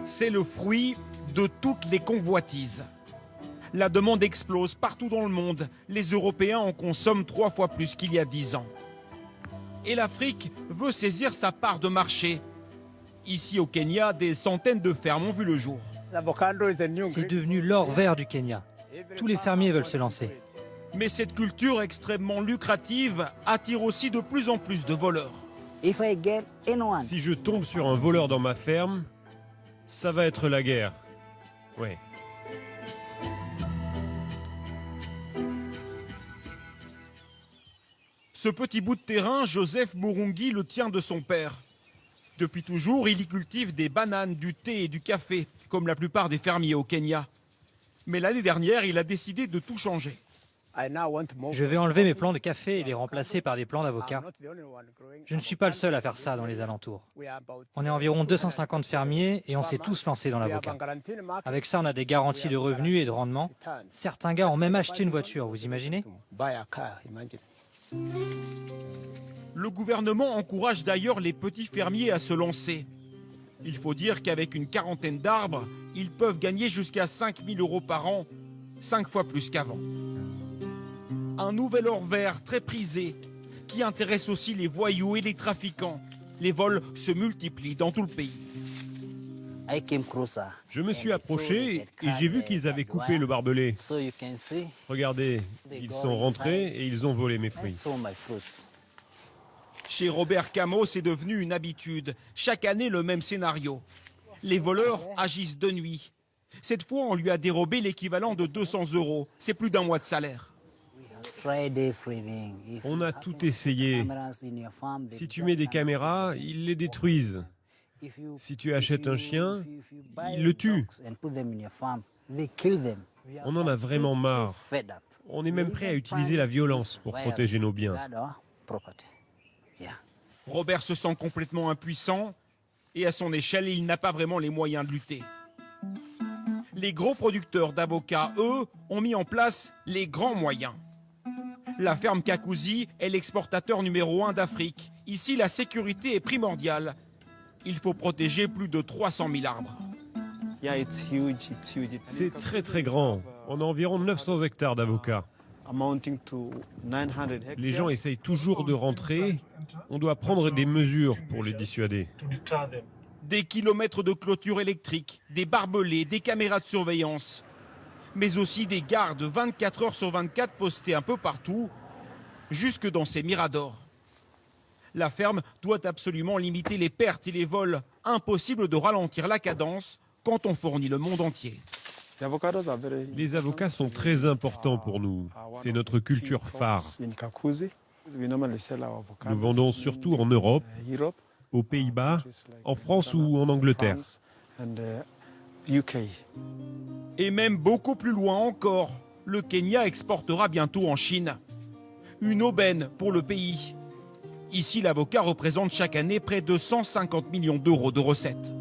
C'est le fruit de toutes les convoitises. La demande explose partout dans le monde. Les Européens en consomment 3 fois plus qu'il y a 10 ans. Et l'Afrique veut saisir sa part de marché. Ici au Kenya, des centaines de fermes ont vu le jour. C'est devenu l'or vert du Kenya. Tous les fermiers veulent se lancer. Mais cette culture extrêmement lucrative attire aussi de plus en plus de voleurs. Si je tombe sur un voleur dans ma ferme, ça va être la guerre. Ouais. Ce petit bout de terrain, Joseph Murungi le tient de son père. Depuis toujours, il y cultive des bananes, du thé et du café, comme la plupart des fermiers au Kenya. Mais l'année dernière, il a décidé de tout changer. Je vais enlever mes plants de café et les remplacer par des plants d'avocat. Je ne suis pas le seul à faire ça dans les alentours. On est environ 250 fermiers et on s'est tous lancés dans l'avocat. Avec ça, on a des garanties de revenus et de rendement. Certains gars ont même acheté une voiture, vous imaginez? Le gouvernement encourage d'ailleurs les petits fermiers à se lancer. Il faut dire qu'avec une quarantaine d'arbres, ils peuvent gagner jusqu'à 5 000 € par an, 5 fois plus qu'avant. Un nouvel or vert très prisé qui intéresse aussi les voyous et les trafiquants. Les vols se multiplient dans tout le pays. Je me suis approché et j'ai vu qu'ils avaient coupé le barbelé. Regardez, ils sont rentrés et ils ont volé mes fruits. Chez Robert Camo, c'est devenu une habitude. Chaque année, le même scénario. Les voleurs agissent de nuit. Cette fois, on lui a dérobé l'équivalent de 200 €. C'est plus d'1 mois de salaire. On a tout essayé. Si tu mets des caméras, ils les détruisent. Si tu achètes un chien, ils le tuent. On en a vraiment marre. On est même prêt à utiliser la violence pour protéger nos biens. Robert se sent complètement impuissant et à son échelle, il n'a pas vraiment les moyens de lutter. Les gros producteurs d'avocats, eux, ont mis en place les grands moyens. La ferme Kakuzi est l'exportateur numéro 1 d'Afrique. Ici, la sécurité est primordiale. Il faut protéger plus de 300 000 arbres. C'est très très grand. On a environ 900 hectares d'avocats. Les gens essayent toujours de rentrer. On doit prendre des mesures pour les dissuader. Des kilomètres de clôtures électriques, des barbelés, des caméras de surveillance, mais aussi des gardes 24 heures sur 24 postés un peu partout, jusque dans ces miradors. La ferme doit absolument limiter les pertes et les vols. Impossible de ralentir la cadence quand on fournit le monde entier. Les avocats sont très importants pour nous. C'est notre culture phare. Nous vendons surtout en Europe, aux Pays-Bas, en France ou en Angleterre. Et même beaucoup plus loin encore, le Kenya exportera bientôt en Chine. Une aubaine pour le pays. Ici, l'avocat représente chaque année près de 150 millions € de recettes.